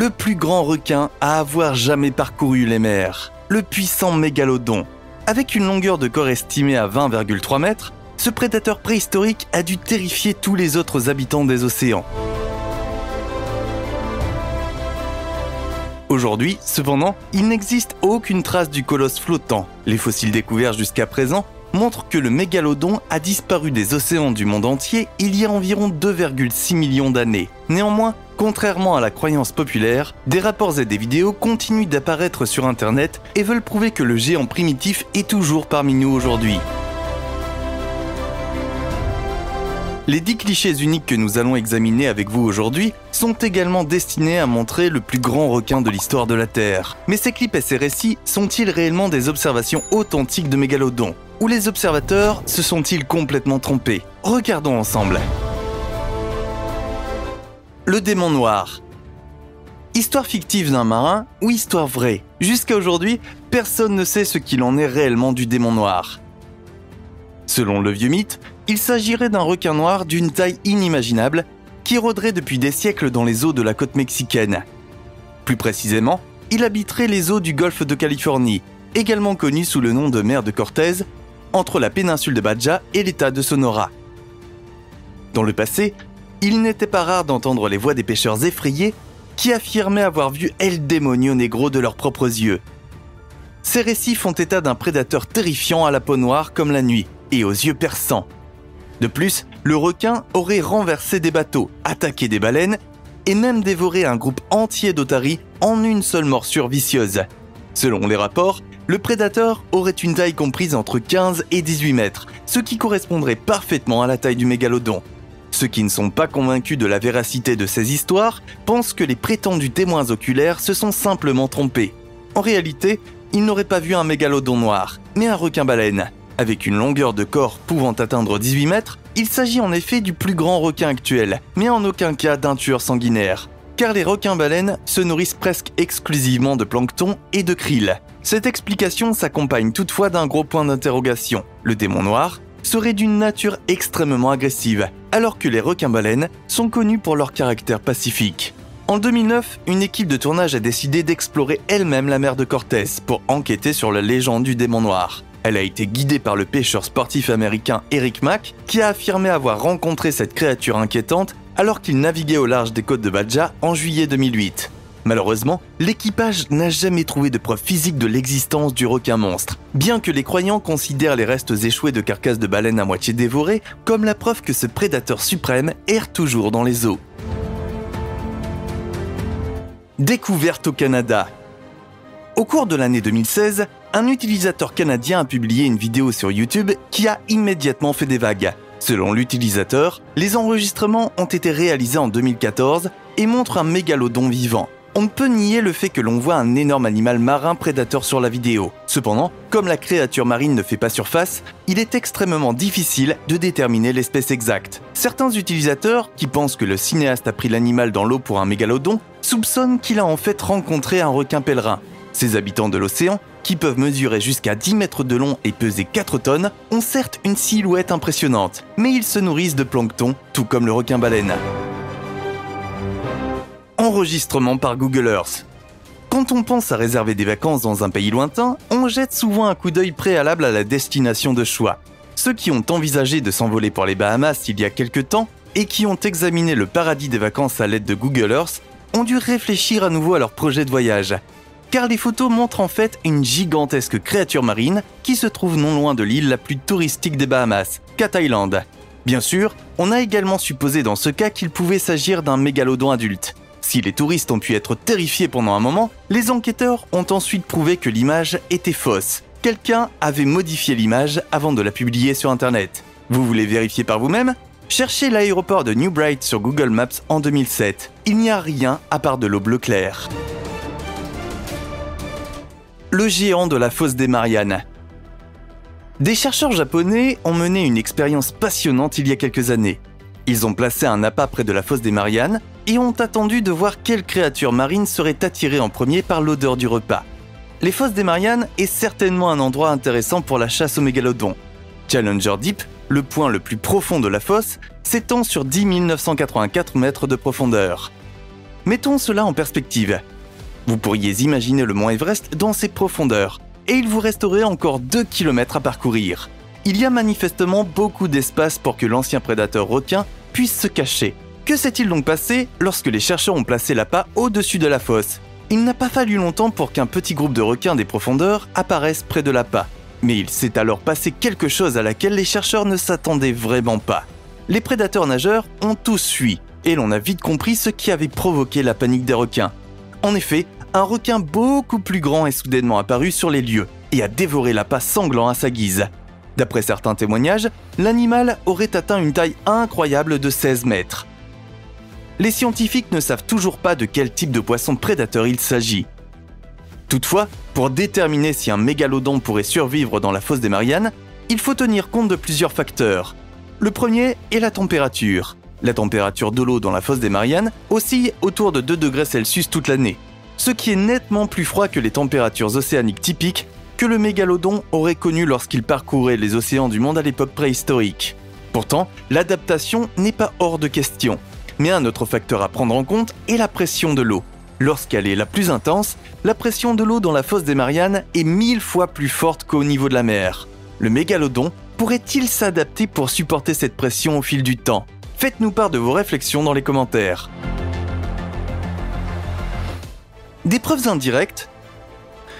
le plus grand requin à avoir jamais parcouru les mers, le puissant mégalodon. Avec une longueur de corps estimée à 20,3 mètres, ce prédateur préhistorique a dû terrifier tous les autres habitants des océans. Aujourd'hui, cependant, il n'existe aucune trace du colosse flottant. Les fossiles découverts jusqu'à présent montrent que le mégalodon a disparu des océans du monde entier il y a environ 2,6 millions d'années. Néanmoins, contrairement à la croyance populaire, des rapports et des vidéos continuent d'apparaître sur Internet et veulent prouver que le géant primitif est toujours parmi nous aujourd'hui. Les 10 clichés uniques que nous allons examiner avec vous aujourd'hui sont également destinés à montrer le plus grand requin de l'histoire de la Terre. Mais ces clips et ces récits sont-ils réellement des observations authentiques de mégalodons? Ou les observateurs se sont-ils complètement trompés? Regardons ensemble. Le démon noir. Histoire fictive d'un marin ou histoire vraie? Jusqu'à aujourd'hui, personne ne sait ce qu'il en est réellement du démon noir. Selon le vieux mythe, il s'agirait d'un requin noir d'une taille inimaginable qui rôderait depuis des siècles dans les eaux de la côte mexicaine. Plus précisément, il habiterait les eaux du golfe de Californie, également connu sous le nom de mer de Cortez, entre la péninsule de Baja et l'état de Sonora. Dans le passé, il n'était pas rare d'entendre les voix des pêcheurs effrayés qui affirmaient avoir vu El Demonio Negro de leurs propres yeux. Ces récits font état d'un prédateur terrifiant à la peau noire comme la nuit et aux yeux perçants. De plus, le requin aurait renversé des bateaux, attaqué des baleines et même dévoré un groupe entier d'otaries en une seule morsure vicieuse. Selon les rapports, le prédateur aurait une taille comprise entre 15 et 18 mètres, ce qui correspondrait parfaitement à la taille du mégalodon. Ceux qui ne sont pas convaincus de la véracité de ces histoires pensent que les prétendus témoins oculaires se sont simplement trompés. En réalité, ils n'auraient pas vu un mégalodon noir, mais un requin-baleine. Avec une longueur de corps pouvant atteindre 18 mètres, il s'agit en effet du plus grand requin actuel, mais en aucun cas d'un tueur sanguinaire. Car les requins-baleines se nourrissent presque exclusivement de plancton et de krill. Cette explication s'accompagne toutefois d'un gros point d'interrogation. Le démon noir serait d'une nature extrêmement agressive, alors que les requins-baleines sont connus pour leur caractère pacifique. En 2009, une équipe de tournage a décidé d'explorer elle-même la mer de Cortez pour enquêter sur la légende du démon noir. Elle a été guidée par le pêcheur sportif américain Eric Mack, qui a affirmé avoir rencontré cette créature inquiétante alors qu'il naviguait au large des côtes de Baja en juillet 2008. Malheureusement, l'équipage n'a jamais trouvé de preuve physique de l'existence du requin monstre, bien que les croyants considèrent les restes échoués de carcasses de baleines à moitié dévorées comme la preuve que ce prédateur suprême erre toujours dans les eaux. Découverte au Canada. Au cours de l'année 2016, un utilisateur canadien a publié une vidéo sur YouTube qui a immédiatement fait des vagues. Selon l'utilisateur, les enregistrements ont été réalisés en 2014 et montrent un mégalodon vivant. On ne peut nier le fait que l'on voit un énorme animal marin prédateur sur la vidéo. Cependant, comme la créature marine ne fait pas surface, il est extrêmement difficile de déterminer l'espèce exacte. Certains utilisateurs, qui pensent que le cinéaste a pris l'animal dans l'eau pour un mégalodon, soupçonnent qu'il a en fait rencontré un requin pèlerin. Ces habitants de l'océan, qui peuvent mesurer jusqu'à 10 mètres de long et peser 4 tonnes, ont certes une silhouette impressionnante, mais ils se nourrissent de plancton, tout comme le requin-baleine. Enregistrement par Google Earth. Quand on pense à réserver des vacances dans un pays lointain, on jette souvent un coup d'œil préalable à la destination de choix. Ceux qui ont envisagé de s'envoler pour les Bahamas il y a quelques temps et qui ont examiné le paradis des vacances à l'aide de Google Earth ont dû réfléchir à nouveau à leur projet de voyage. Car les photos montrent en fait une gigantesque créature marine qui se trouve non loin de l'île la plus touristique des Bahamas, Cat Island. Bien sûr, on a également supposé dans ce cas qu'il pouvait s'agir d'un mégalodon adulte. Si les touristes ont pu être terrifiés pendant un moment, les enquêteurs ont ensuite prouvé que l'image était fausse. Quelqu'un avait modifié l'image avant de la publier sur Internet. Vous voulez vérifier par vous-même ? Cherchez l'aéroport de New Bright sur Google Maps en 2007. Il n'y a rien à part de l'eau bleu clair. Le géant de la fosse des Mariannes. Des chercheurs japonais ont mené une expérience passionnante il y a quelques années. Ils ont placé un appât près de la fosse des Mariannes et ont attendu de voir quelle créature marine serait attirée en premier par l'odeur du repas. Les fosses des Mariannes est certainement un endroit intéressant pour la chasse aux mégalodons. Challenger Deep, le point le plus profond de la fosse, s'étend sur 10 984 mètres de profondeur. Mettons cela en perspective. Vous pourriez imaginer le mont Everest dans ses profondeurs, et il vous resterait encore 2 km à parcourir. Il y a manifestement beaucoup d'espace pour que l'ancien prédateur requin puisse se cacher. Que s'est-il donc passé lorsque les chercheurs ont placé l'appât au-dessus de la fosse? Il n'a pas fallu longtemps pour qu'un petit groupe de requins des profondeurs apparaisse près de l'appât. Mais il s'est alors passé quelque chose à laquelle les chercheurs ne s'attendaient vraiment pas. Les prédateurs nageurs ont tous fui, et l'on a vite compris ce qui avait provoqué la panique des requins. En effet, un requin beaucoup plus grand est soudainement apparu sur les lieux et a dévoré l'appât sanglant à sa guise. D'après certains témoignages, l'animal aurait atteint une taille incroyable de 16 mètres. Les scientifiques ne savent toujours pas de quel type de poisson prédateur il s'agit. Toutefois, pour déterminer si un mégalodon pourrait survivre dans la fosse des Mariannes, il faut tenir compte de plusieurs facteurs. Le premier est la température. La température de l'eau dans la fosse des Mariannes oscille autour de 2 degrés Celsius toute l'année, ce qui est nettement plus froid que les températures océaniques typiques que le mégalodon aurait connues lorsqu'il parcourait les océans du monde à l'époque préhistorique. Pourtant, l'adaptation n'est pas hors de question. Mais un autre facteur à prendre en compte est la pression de l'eau. Lorsqu'elle est la plus intense, la pression de l'eau dans la fosse des Mariannes est 1000 fois plus forte qu'au niveau de la mer. Le mégalodon pourrait-il s'adapter pour supporter cette pression au fil du temps? Faites-nous part de vos réflexions dans les commentaires. Des preuves indirectes?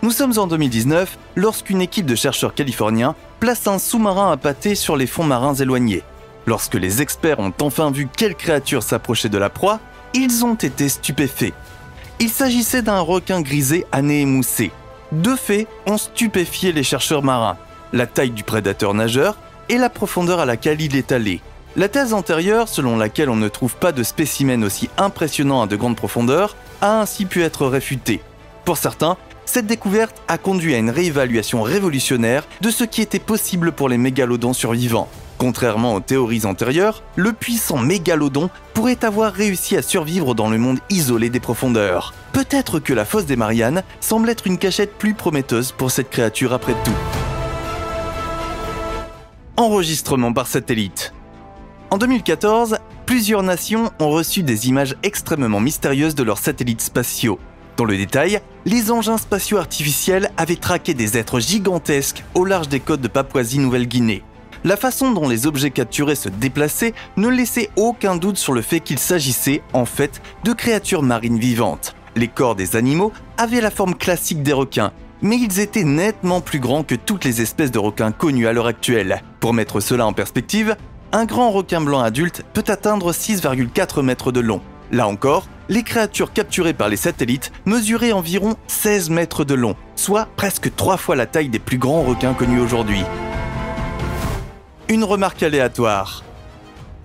Nous sommes en 2019 lorsqu'une équipe de chercheurs californiens place un sous-marin appâté sur les fonds marins éloignés. Lorsque les experts ont enfin vu quelle créature s'approchait de la proie, ils ont été stupéfaits. Il s'agissait d'un requin grisé à nez émoussé. 2 faits ont stupéfié les chercheurs marins: la taille du prédateur nageur et la profondeur à laquelle il est allé. La thèse antérieure, selon laquelle on ne trouve pas de spécimens aussi impressionnants à de grandes profondeurs, a ainsi pu être réfutée. Pour certains, cette découverte a conduit à une réévaluation révolutionnaire de ce qui était possible pour les mégalodons survivants. Contrairement aux théories antérieures, le puissant mégalodon pourrait avoir réussi à survivre dans le monde isolé des profondeurs. Peut-être que la fosse des Mariannes semble être une cachette plus prometteuse pour cette créature après tout. Enregistrement par satellite. En 2014, plusieurs nations ont reçu des images extrêmement mystérieuses de leurs satellites spatiaux. Dans le détail, les engins spatiaux artificiels avaient traqué des êtres gigantesques au large des côtes de Papouasie-Nouvelle-Guinée. La façon dont les objets capturés se déplaçaient ne laissait aucun doute sur le fait qu'il s'agissait, en fait, de créatures marines vivantes. Les corps des animaux avaient la forme classique des requins, mais ils étaient nettement plus grands que toutes les espèces de requins connues à l'heure actuelle. Pour mettre cela en perspective, un grand requin blanc adulte peut atteindre 6,4 mètres de long. Là encore, les créatures capturées par les satellites mesuraient environ 16 mètres de long, soit presque 3 fois la taille des plus grands requins connus aujourd'hui. Une remarque aléatoire.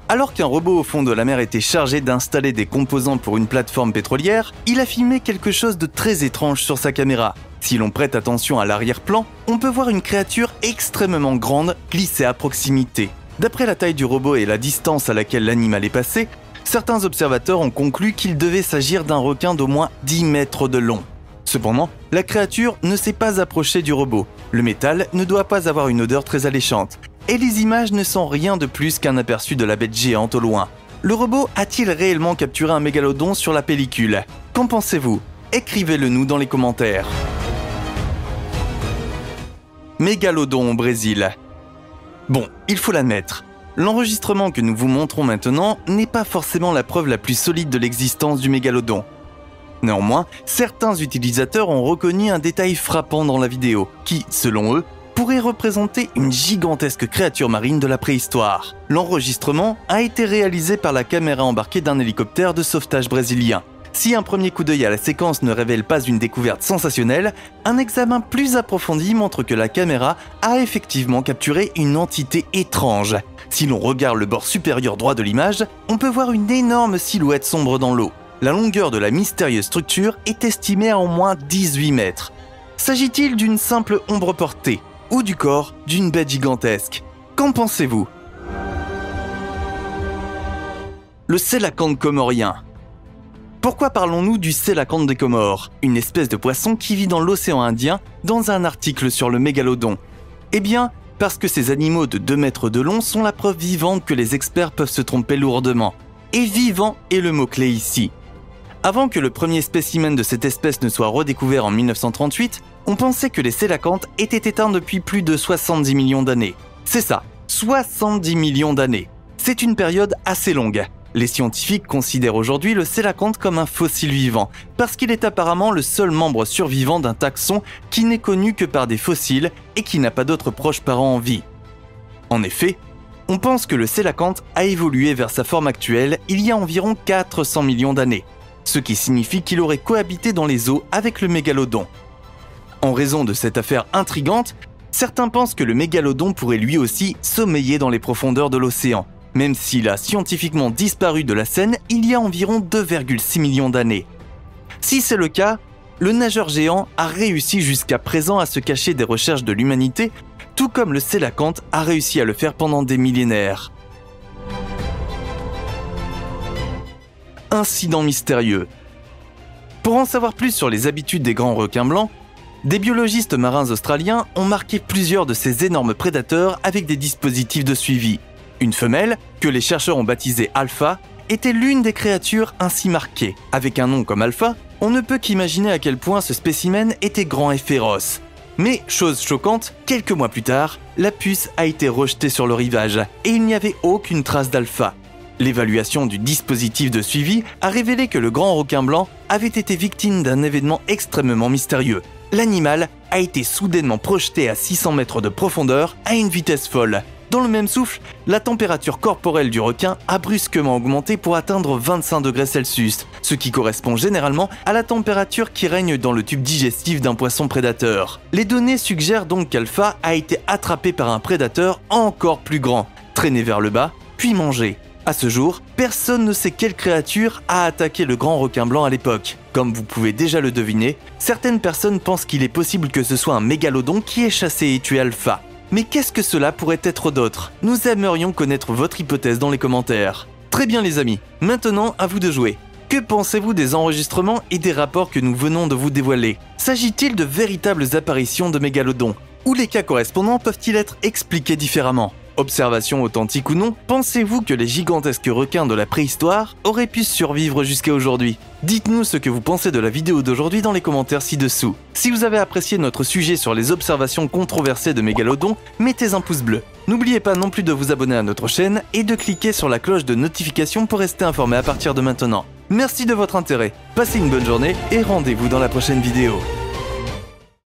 Alors qu'un robot au fond de la mer était chargé d'installer des composants pour une plateforme pétrolière, il a filmé quelque chose de très étrange sur sa caméra. Si l'on prête attention à l'arrière-plan, on peut voir une créature extrêmement grande glisser à proximité. D'après la taille du robot et la distance à laquelle l'animal est passé, certains observateurs ont conclu qu'il devait s'agir d'un requin d'au moins 10 mètres de long. Cependant, la créature ne s'est pas approchée du robot. Le métal ne doit pas avoir une odeur très alléchante. Et les images ne sont rien de plus qu'un aperçu de la bête géante au loin. Le robot a-t-il réellement capturé un mégalodon sur la pellicule? Qu'en pensez-vous? Écrivez-le nous dans les commentaires. Mégalodon au Brésil. Bon, il faut l'admettre. L'enregistrement que nous vous montrons maintenant n'est pas forcément la preuve la plus solide de l'existence du mégalodon. Néanmoins, certains utilisateurs ont reconnu un détail frappant dans la vidéo, qui, selon eux, pourrait représenter une gigantesque créature marine de la préhistoire. L'enregistrement a été réalisé par la caméra embarquée d'un hélicoptère de sauvetage brésilien. Si un premier coup d'œil à la séquence ne révèle pas une découverte sensationnelle, un examen plus approfondi montre que la caméra a effectivement capturé une entité étrange. Si l'on regarde le bord supérieur droit de l'image, on peut voir une énorme silhouette sombre dans l'eau. La longueur de la mystérieuse structure est estimée à au moins 18 mètres. S'agit-il d'une simple ombre portée ou du corps d'une bête gigantesque? Qu'en pensez-vous? Le sélacanthe comorien. Pourquoi parlons-nous du sélacanthe des Comores, une espèce de poisson qui vit dans l'océan Indien, dans un article sur le mégalodon? Eh bien, parce que ces animaux de 2 mètres de long sont la preuve vivante que les experts peuvent se tromper lourdement. Et vivant est le mot-clé ici. Avant que le premier spécimen de cette espèce ne soit redécouvert en 1938, on pensait que les sélacantes étaient éteints depuis plus de 70 millions d'années. C'est ça, 70 millions d'années. C'est une période assez longue. Les scientifiques considèrent aujourd'hui le sélacanthe comme un fossile vivant, parce qu'il est apparemment le seul membre survivant d'un taxon qui n'est connu que par des fossiles et qui n'a pas d'autres proches parents en vie. En effet, on pense que le sélacanthe a évolué vers sa forme actuelle il y a environ 400 millions d'années, ce qui signifie qu'il aurait cohabité dans les eaux avec le mégalodon. En raison de cette affaire intrigante, certains pensent que le mégalodon pourrait lui aussi sommeiller dans les profondeurs de l'océan, même s'il a scientifiquement disparu de la scène il y a environ 2,6 millions d'années. Si c'est le cas, le nageur géant a réussi jusqu'à présent à se cacher des recherches de l'humanité, tout comme le sélacanthe a réussi à le faire pendant des millénaires. Incident mystérieux. Pour en savoir plus sur les habitudes des grands requins blancs, des biologistes marins australiens ont marqué plusieurs de ces énormes prédateurs avec des dispositifs de suivi. Une femelle, que les chercheurs ont baptisée Alpha, était l'une des créatures ainsi marquées. Avec un nom comme Alpha, on ne peut qu'imaginer à quel point ce spécimen était grand et féroce. Mais, chose choquante, quelques mois plus tard, la puce a été rejetée sur le rivage et il n'y avait aucune trace d'Alpha. L'évaluation du dispositif de suivi a révélé que le grand requin blanc avait été victime d'un événement extrêmement mystérieux. L'animal a été soudainement projeté à 600 mètres de profondeur à une vitesse folle. Dans le même souffle, la température corporelle du requin a brusquement augmenté pour atteindre 25 degrés Celsius, ce qui correspond généralement à la température qui règne dans le tube digestif d'un poisson prédateur. Les données suggèrent donc qu'Alpha a été attrapé par un prédateur encore plus grand, traîné vers le bas, puis mangé. À ce jour, personne ne sait quelle créature a attaqué le grand requin blanc à l'époque. Comme vous pouvez déjà le deviner, certaines personnes pensent qu'il est possible que ce soit un mégalodon qui ait chassé et tué Alpha. Mais qu'est-ce que cela pourrait être d'autre? Nous aimerions connaître votre hypothèse dans les commentaires. Très bien les amis, maintenant à vous de jouer. Que pensez-vous des enregistrements et des rapports que nous venons de vous dévoiler? S'agit-il de véritables apparitions de mégalodons? Ou les cas correspondants peuvent-ils être expliqués différemment? Observation authentique ou non, pensez-vous que les gigantesques requins de la préhistoire auraient pu survivre jusqu'à aujourd'hui? Dites-nous ce que vous pensez de la vidéo d'aujourd'hui dans les commentaires ci-dessous. Si vous avez apprécié notre sujet sur les observations controversées de mégalodons, mettez un pouce bleu. N'oubliez pas non plus de vous abonner à notre chaîne et de cliquer sur la cloche de notification pour rester informé à partir de maintenant. Merci de votre intérêt, passez une bonne journée et rendez-vous dans la prochaine vidéo.